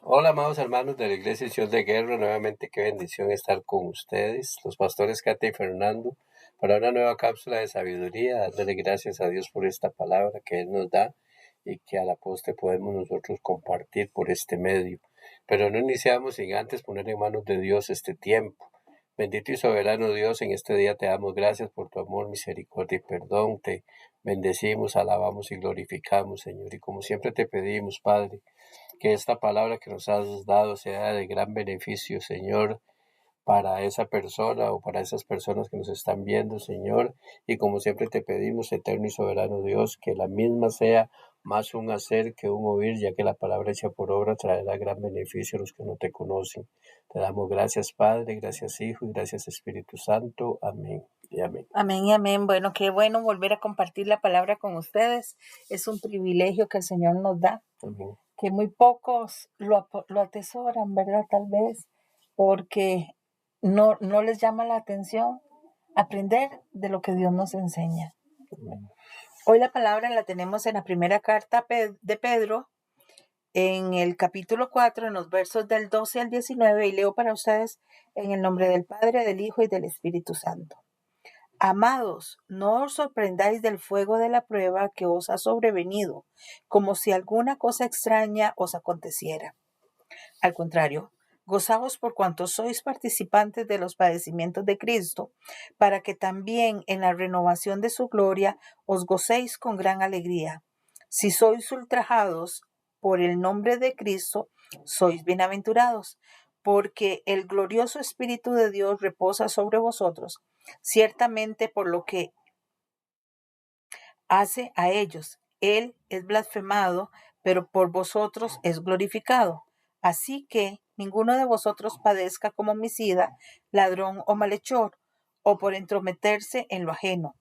Hola, amados hermanos de la Iglesia Sion de Guerra, nuevamente qué bendición estar con ustedes, los pastores Cate y Fernando, para una nueva cápsula de sabiduría, dándole gracias a Dios por esta palabra que Él nos da y que a la postre podemos nosotros compartir por este medio. Pero no iniciamos sin antes poner en manos de Dios este tiempo. Bendito y soberano Dios, en este día te damos gracias por tu amor, misericordia y perdón. Te bendecimos, alabamos y glorificamos, Señor. Y como siempre te pedimos, Padre, que esta palabra que nos has dado sea de gran beneficio, Señor, para esa persona o para esas personas que nos están viendo, Señor. Y como siempre te pedimos, eterno y soberano Dios, que la misma sea más un hacer que un oír, ya que la palabra hecha por obra traerá gran beneficio a los que no te conocen. Te damos gracias, Padre, gracias, Hijo, y gracias, Espíritu Santo. Amén y amén. Amén y amén. Bueno, qué bueno volver a compartir la palabra con ustedes. Es un privilegio que el Señor nos da, Amén. que muy pocos lo atesoran, ¿verdad? Tal vez porque no les llama la atención aprender de lo que Dios nos enseña. Amén. Hoy la palabra la tenemos en la primera carta de Pedro, en el capítulo 4, en los versos del 12 al 19, y leo para ustedes en el nombre del Padre, del Hijo y del Espíritu Santo. Amados, no os sorprendáis del fuego de la prueba que os ha sobrevenido, como si alguna cosa extraña os aconteciera. Al contrario, gozaos por cuanto sois participantes de los padecimientos de Cristo, para que también en la renovación de su gloria os gocéis con gran alegría. Si sois ultrajados por el nombre de Cristo, sois bienaventurados, porque el glorioso Espíritu de Dios reposa sobre vosotros. Ciertamente por lo que hace a ellos, Él es blasfemado, pero por vosotros es glorificado. Así que ninguno de vosotros padezca como homicida, ladrón o malhechor, o por entrometerse en lo ajeno.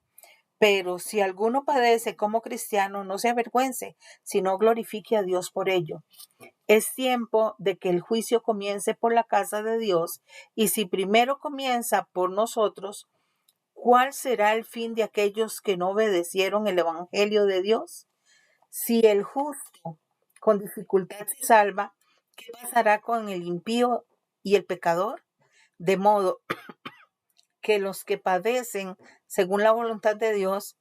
Pero si alguno padece como cristiano, no se avergüence, sino glorifique a Dios por ello. Es tiempo de que el juicio comience por la casa de Dios, y si primero comienza por nosotros, ¿cuál será el fin de aquellos que no obedecieron el Evangelio de Dios? Si el justo con dificultad se salva, ¿qué pasará con el impío y el pecador? De modo que los que padecen según la voluntad de Dios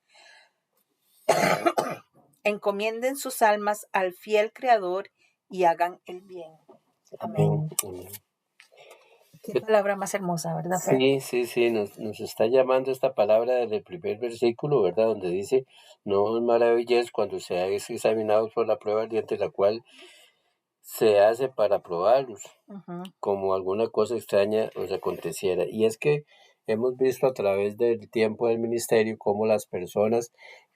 encomienden sus almas al fiel Creador y hagan el bien. Amén. Amén. Amén. Qué palabra más hermosa, ¿verdad, Fer? Sí, nos está llamando esta palabra desde el primer versículo, ¿verdad? Donde dice, no os maravilléis cuando seáis examinados por la prueba ardiente, la cual se hace para probarlos, Ujú. como alguna cosa extraña os aconteciera. Y es que hemos visto a través del tiempo del ministerio cómo las personas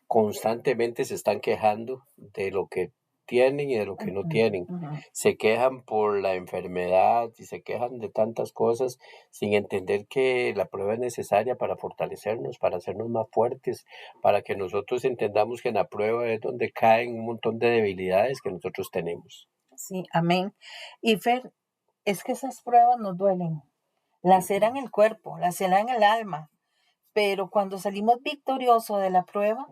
constantemente se están quejando de lo que tienen y de lo que no Ujú, tienen. ujú. Se quejan por la enfermedad y se quejan de tantas cosas sin entender que la prueba es necesaria para fortalecernos, para hacernos más fuertes, para que nosotros entendamos que en la prueba es donde caen un montón de debilidades que nosotros tenemos. Sí, amén. Y Fer, es que esas pruebas nos duelen, laceran el cuerpo, laceran el alma, pero cuando salimos victoriosos de la prueba,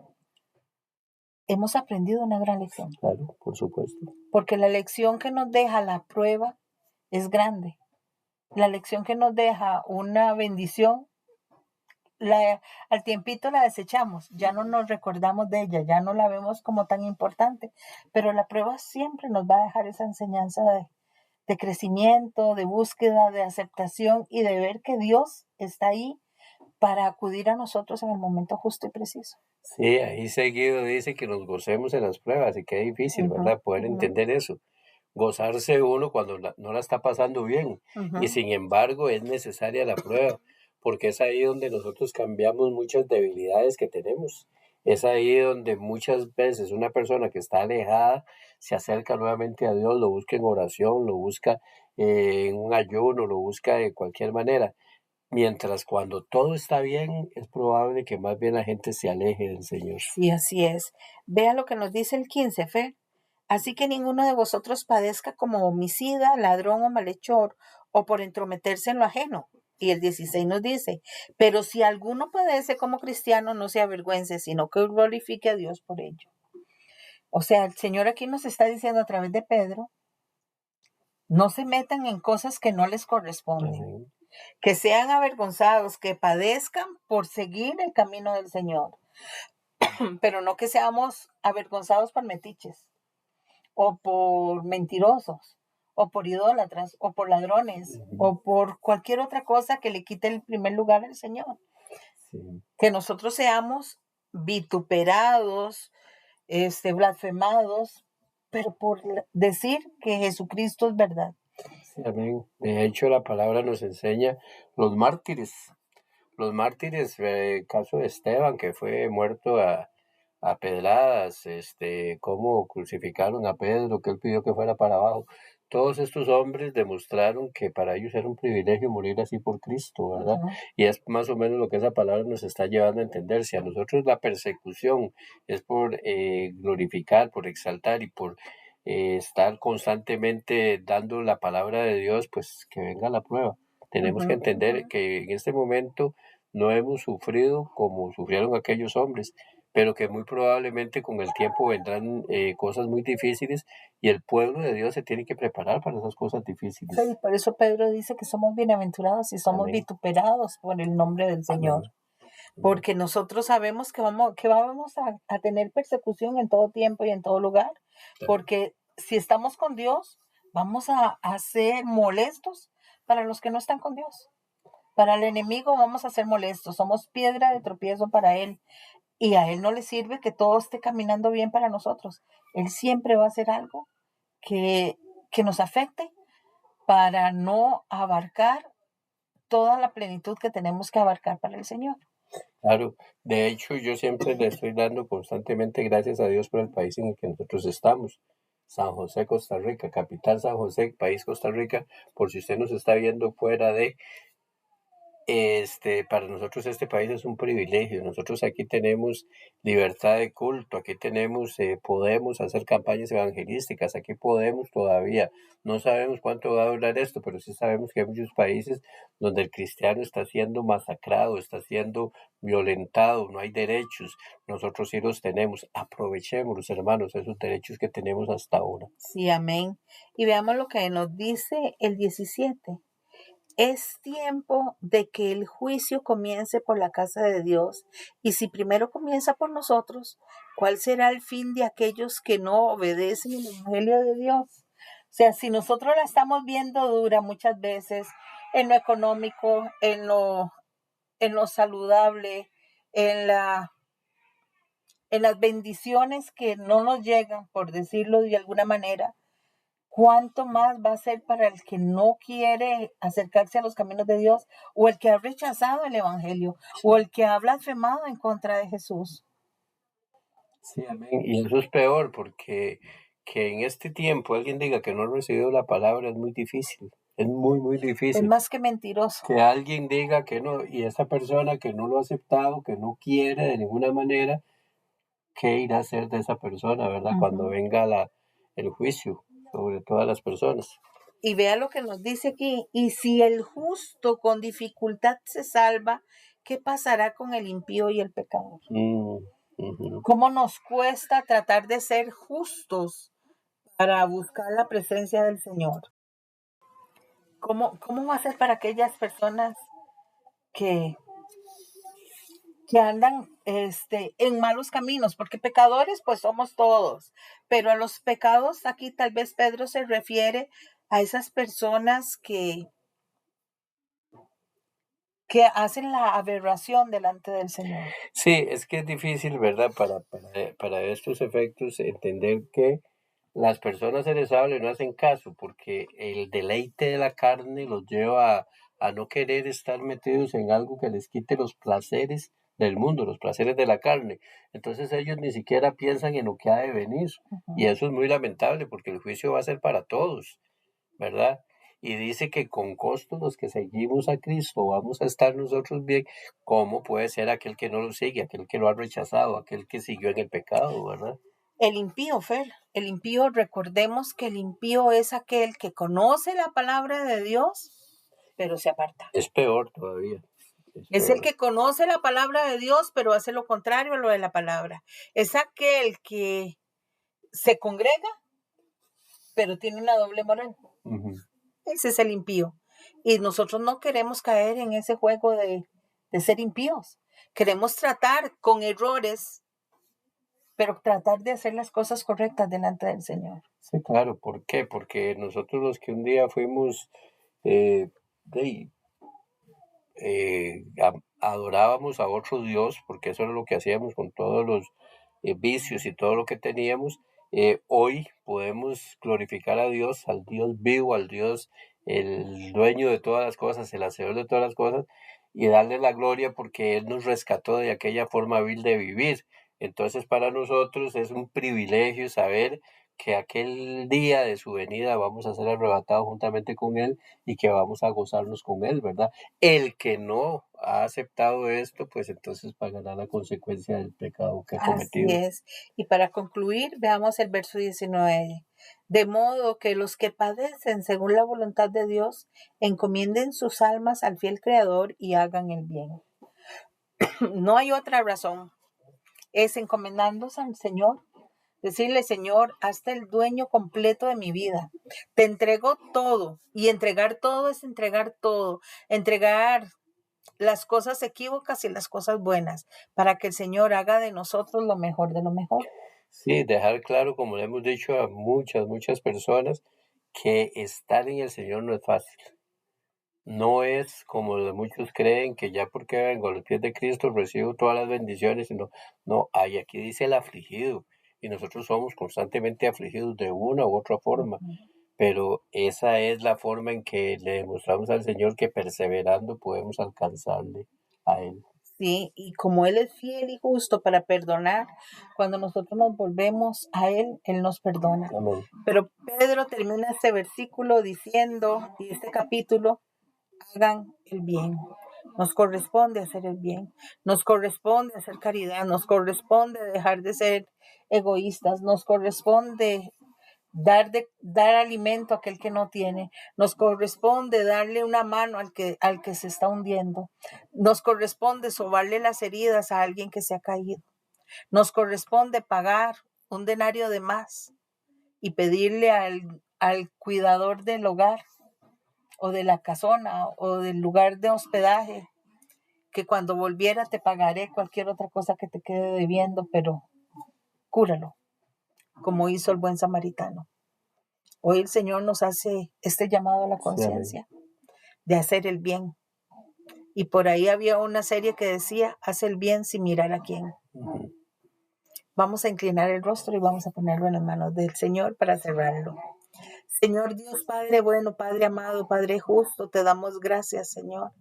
hemos aprendido una gran lección, Claro, por supuesto. porque la lección que nos deja la prueba es grande. La lección que nos deja una bendición, al tiempito la desechamos, ya no nos recordamos de ella, ya no la vemos como tan importante, pero la prueba siempre nos va a dejar esa enseñanza de crecimiento, de búsqueda, de aceptación y de ver que Dios está ahí para acudir a nosotros en el momento justo y preciso. Sí, ahí seguido dice que nos gocemos en las pruebas y qué difícil, Ujú, ¿verdad? Poder ujú, entender eso. Gozarse uno cuando no la está pasando bien y ujú. sin embargo es necesaria la prueba porque es ahí donde nosotros cambiamos muchas debilidades que tenemos. Es ahí donde muchas veces una persona que está alejada se acerca nuevamente a Dios, lo busca en oración, lo busca en un ayuno, lo busca de cualquier manera. Mientras cuando todo está bien, es probable que más bien la gente se aleje del Señor. Sí, así es. Vea lo que nos dice el 15, Fe. Así que ninguno de vosotros padezca como homicida, ladrón o malhechor, o por entrometerse en lo ajeno. Y el 16 nos dice, pero si alguno padece como cristiano, no se avergüence, sino que glorifique a Dios por ello. O sea, el Señor aquí nos está diciendo a través de Pedro no se metan en cosas que no les corresponden, Amén. que sean avergonzados, que padezcan por seguir el camino del Señor, pero no que seamos avergonzados por metiches, o por mentirosos, o por idólatras, o por ladrones, Ujú. o por cualquier otra cosa que le quite el primer lugar al Señor. Sí. Que nosotros seamos vituperados, blasfemados, pero por decir que Jesucristo es verdad. Sí, amén. De hecho, la palabra nos enseña los mártires. Los mártires, caso de Esteban, que fue muerto a pedradas, cómo crucificaron a Pedro, que él pidió que fuera para abajo. Todos estos hombres demostraron que para ellos era un privilegio morir así por Cristo, ¿verdad? Ujú. Y es más o menos lo que esa palabra nos está llevando a entender. Si a nosotros la persecución es por glorificar, por exaltar y por estar constantemente dando la palabra de Dios, pues que venga la prueba. Tenemos que Ujú. entender que en este momento no hemos sufrido como sufrieron aquellos hombres, pero que muy probablemente con el tiempo vendrán cosas muy difíciles y el pueblo de Dios se tiene que preparar para esas cosas Sí, difíciles. por eso Pedro dice que somos bienaventurados y somos Amén. vituperados por el nombre del Señor. Amén. Amén. Porque nosotros sabemos que vamos a tener persecución en todo tiempo y en todo lugar. Porque si estamos con Dios, vamos a ser molestos para los que no están con Dios. Para el enemigo vamos a ser molestos. Somos piedra de tropiezo para él. Y a él no le sirve que todo esté caminando bien para nosotros. Él siempre va a hacer algo que, que nos afecte para no abarcar toda la plenitud que tenemos que abarcar para el Señor. Claro, de hecho yo siempre le estoy dando constantemente gracias a Dios por el país en el que nosotros estamos. San José, Costa Rica, capital San José, país Costa Rica, por si usted nos está viendo fuera de, para nosotros este país es un privilegio. Nosotros aquí tenemos libertad de culto, aquí podemos hacer campañas evangelísticas, aquí podemos todavía. No sabemos cuánto va a durar esto, pero sí sabemos que hay muchos países donde el cristiano está siendo masacrado, está siendo violentado, no hay derechos. Nosotros sí los tenemos. Aprovechemos, hermanos, esos derechos que tenemos hasta ahora. Sí, amén. Y veamos lo que nos dice el 17. Es tiempo de que el juicio comience por la casa de Dios. Y si primero comienza por nosotros, ¿cuál será el fin de aquellos que no obedecen el Evangelio de Dios? O sea, si nosotros la estamos viendo dura muchas veces en lo económico, en lo saludable, en las bendiciones que no nos llegan, por decirlo de alguna manera, ¿cuánto más va a ser para el que no quiere acercarse a los caminos de Dios, o el que ha rechazado el Evangelio, o el que ha blasfemado en contra de Jesús? Sí, amén. Y eso es peor porque que en este tiempo alguien diga que no ha recibido la palabra es muy difícil. Es muy, muy Es difícil. más que mentiroso. Que alguien diga que no, y esa persona que no lo ha aceptado, que no quiere de ninguna manera, ¿qué irá a hacer de esa persona, verdad? Cuando Ujú. venga el juicio sobre todas las personas. Y vea lo que nos dice aquí. Y si el justo con dificultad se salva, ¿qué pasará con el impío y el pecador? Mm, ujú. ¿Cómo nos cuesta tratar de ser justos para buscar la presencia del Señor? ¿Cómo va a ser para aquellas personas que, que andan en malos caminos? Porque pecadores pues somos todos, pero a los pecados aquí tal vez Pedro se refiere a esas personas que hacen la aberración delante del Señor. Sí, es que es difícil, ¿verdad? Para estos efectos entender que las personas se les habla y no hacen caso porque el deleite de la carne los lleva a no querer estar metidos en algo que les quite los placeres del mundo, los placeres de la carne. Entonces ellos ni siquiera piensan en lo que ha de venir. Y Ujú. eso es muy lamentable porque el juicio va a ser para todos, ¿verdad? Y dice que con costo los que seguimos a Cristo vamos a estar nosotros bien. ¿Cómo puede ser aquel que no lo sigue, aquel que lo ha rechazado, aquel que siguió en el pecado, ¿verdad? El impío, Fer, el impío, recordemos que el impío es aquel que conoce la palabra de Dios, pero se aparta. Es peor todavía, es Es el peor. que conoce la palabra de Dios, pero hace lo contrario a lo de la palabra. Es aquel que se congrega, pero tiene una doble moral. Ujú. Ese es el impío. Y nosotros no queremos caer en ese juego de ser impíos. Queremos tratar con errores, pero tratar de hacer las cosas correctas delante del Señor. Sí, claro, ¿por qué? Porque nosotros los que un día fuimos, eh, de- adorábamos a otro Dios, porque eso era lo que hacíamos con todos los vicios y todo lo que teníamos, hoy podemos glorificar a Dios, al Dios vivo, al Dios, el dueño de todas las cosas, el hacedor de todas las cosas, y darle la gloria porque Él nos rescató de aquella forma vil de vivir. Entonces para nosotros es un privilegio saber que aquel día de su venida vamos a ser arrebatados juntamente con Él y que vamos a gozarnos con Él, ¿verdad? El que no ha aceptado esto, pues entonces pagará la consecuencia del pecado que ha Así cometido. es. Y para concluir, veamos el verso 19. De modo que los que padecen según la voluntad de Dios encomienden sus almas al fiel Creador y hagan el bien. No hay otra razón. Es encomendándose al Señor. Decirle, Señor, hazte el dueño completo de mi vida. Te entrego todo. Y entregar todo es entregar todo. Entregar las cosas equívocas y las cosas buenas, para que el Señor haga de nosotros lo mejor de lo mejor. Sí, dejar claro, como le hemos dicho a muchas personas, que estar en el Señor no es fácil. No es como muchos creen que ya porque vengo a los pies de Cristo recibo todas las bendiciones, sino, no, hay aquí dice el afligido, y nosotros somos constantemente afligidos de una u otra forma, pero esa es la forma en que le demostramos al Señor que perseverando podemos alcanzarle a Él. Sí, y como Él es fiel y justo para perdonar, cuando nosotros nos volvemos a Él, Él nos perdona. Amén. Pero Pedro termina este versículo diciendo, y este capítulo, hagan el bien. Nos corresponde hacer el bien, nos corresponde hacer caridad, nos corresponde dejar de ser egoístas, nos corresponde dar alimento a aquel que no tiene, nos corresponde darle una mano al que se está hundiendo, nos corresponde sobarle las heridas a alguien que se ha caído, nos corresponde pagar un denario de más y pedirle al cuidador del hogar o de la casona o del lugar de hospedaje que cuando volviera te pagaré cualquier otra cosa que te quede debiendo, pero cúralo, como hizo el buen samaritano. Hoy el Señor nos hace este llamado a la Sí, amén. conciencia de hacer el bien. Y por ahí había una serie que decía, haz el bien sin mirar a quién. Ujú. Vamos a inclinar el rostro y vamos a ponerlo en las manos del Señor para cerrarlo. Señor Dios, Padre bueno, Padre amado, Padre justo, te damos gracias, Señor,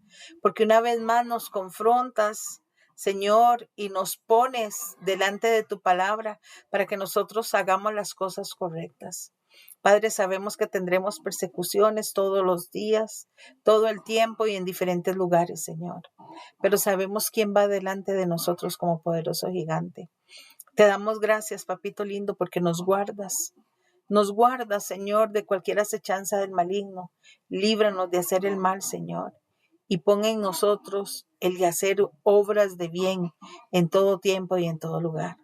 porque una vez más nos confrontas, Señor, y nos pones delante de tu palabra para que nosotros hagamos las cosas correctas. Padre, sabemos que tendremos persecuciones todos los días, todo el tiempo y en diferentes lugares, Señor. Pero sabemos quién va delante de nosotros como poderoso gigante. Te damos gracias, papito lindo, porque nos guardas. Nos guardas, Señor, de cualquier acechanza del maligno. Líbranos de hacer el mal, Señor. Y pon en nosotros el de hacer obras de bien en todo tiempo y en todo lugar.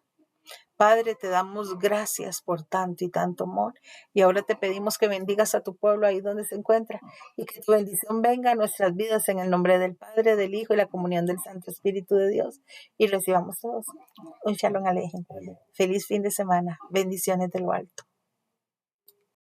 Padre, te damos gracias por tanto y tanto amor. Y ahora te pedimos que bendigas a tu pueblo ahí donde se encuentra y que tu bendición venga a nuestras vidas en el nombre del Padre, del Hijo y la comunión del Santo Espíritu de Dios. Y recibamos todos un Shalom Alejem. Amén. Feliz fin de semana. Bendiciones de lo alto.